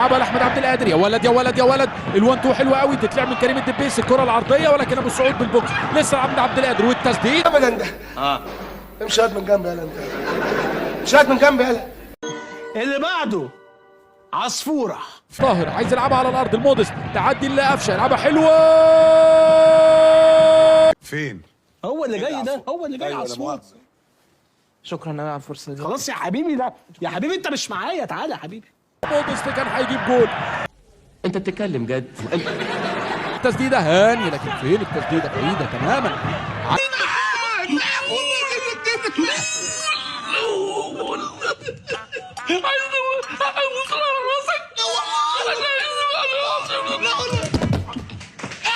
لعبها احمد عبد القادر. يا ولد يا ولد يا ولد، الوان تو حلوه قوي، تتلعب من كريم الدبيس، الكره العرضيه ولكن ابو سعود بالبوكس، لسه احمد عبد القادر والتسديد ابدا ده امشي هات من جنبي يالا، انت امشي هات من جنبي يالا. اللي بعده عصفوره طاهر عايز يلعبها على الارض، المودست تعدي لقفشه، يلعبها حلوه فين؟ هو اللي جاي ده، هو اللي جاي عصفوره. شكرا انا على الفرصه دي. خلاص يا حبيبي، ده يا حبيبي انت مش معايا، تعالى يا حبيبي. مودست كان هيجيب جول. انت بتتكلم جد؟ التسديده هاني، لكن فين التسديده؟ بعيده تماما.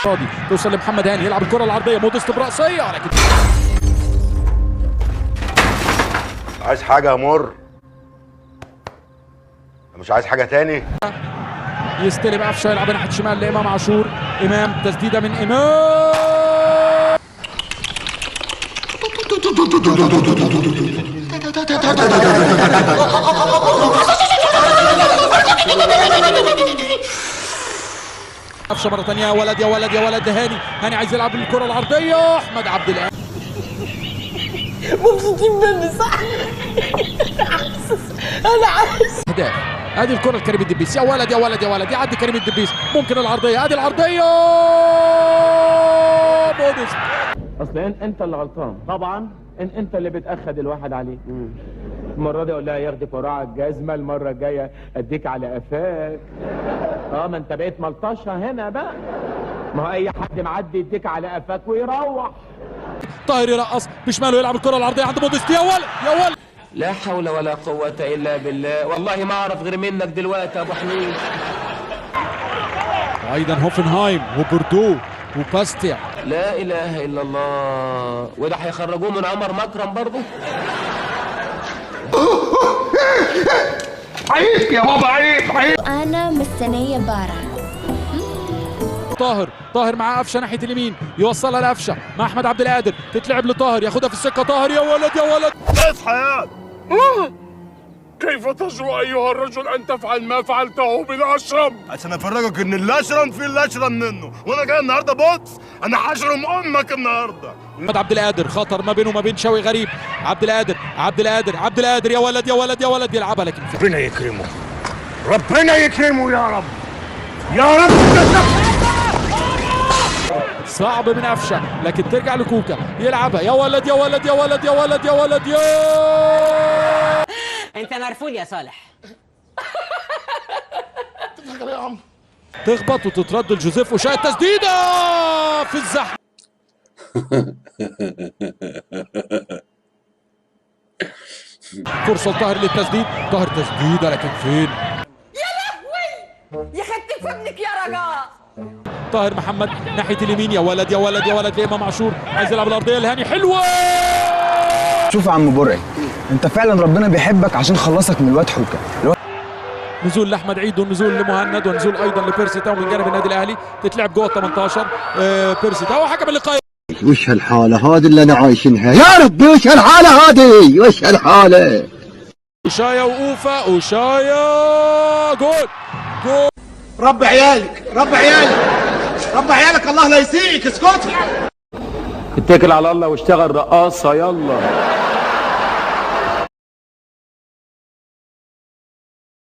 فاضي توصل لمحمد هاني، يلعب الكره العرضيه، مودست براسيه ولكن عايز حاجه يا مر، مش عايز حاجه تاني. يستلم قفشه، يلعب ناحيه الشمال لامام عاشور، امام تسديده من امام، قفشه مره ثانيه. يا ولد يا ولد يا ولد، هاني عايز يلعب الكره العرضيه، احمد عبد القادر. مبسوطين مني صح؟ انا عايز هداف. ادي الكره لكريم الدبيس، يا ولد يا ولد يا ولد، يعدي كريم الدبيس، ممكن العرضيه، ادي العرضيه مودست. اصل انت اللي غلطان طبعا، انت اللي بتاخد الواحد عليه. المره دي اقول لها ياخدك وراء على الجزمه، المره الجايه اديك على قفاك. ما انت بقيت ملطشه هنا بقى، ما هو اي حد معدي يديك على قفاك ويروح. طاهر يرقص بشماله، يلعب الكره العرضيه عند مودست، يا ولد يا ولد. لا حول ولا قوه الا بالله، والله ما اعرف غير منك دلوقتي يا ابو حميد. وايضا هوفنهايم وبوردو وباستيا. لا اله الا الله، وده هيخرجوه من عمر مكرم برضه. عيب يا بابا، عيب. انا مستنيه بارا. طاهر مع قفشه ناحيه اليمين، يوصلها لقفشه مع احمد عبد القادر، تتلعب لطاهر، ياخدها في السكه، طاهر يا ولد يا ولد. اصحى يا كيف تجرؤ ايها الرجل ان تفعل ما فعلته بالاشرم؟ عشان افرجك ان الاشرم في الاشرم منه، وانا جاي النهارده بوكس، انا هشرم امك النهارده. احمد عبد القادر، خطر ما بينه وما بين شوقي غريب. عبد القادر يا ولد يا ولد يا ولد، يلعبها لكن ربنا يكرمه، ربنا يكرمه يا رب، يا رب. صعب من قفشه لكن ترجع لكوكا، يلعبها يا ولد يا ولد يا ولد يا ولد يا ولد يا انت مرفول يا صالح. تخبط وتترد لجوزيف وشاء، تسديده في الزحمه. فرصه لطاهر للتسديد، طاهر تسديده لكن فين؟ يا لهوي يا خدت فمك يا رجاء. طاهر محمد ناحيه اليمين، يا ولد يا ولد يا ولد لامام عاشور، عايز يلعب الارضيه لهاني، حلوه. شوف يا عم برعي، انت فعلا ربنا بيحبك عشان خلصك من الواد حوكه. نزول لاحمد عيد ونزول لمهند ونزول ايضا لبيرسي تاو من جانب النادي الاهلي، تتلعب جوه 18. بيرسي تاو حكم اللقاء. وش هالحاله هذه اللي انا عايشينها يا ربي؟ وش هالحاله هذه؟ وش هالحاله؟ أوشايا وأوفا، أوشايا جول. رب عيالك، رب عيالك، الله لا يسيئك، اسكت. اتكل على الله واشتغل رقاصه يلا.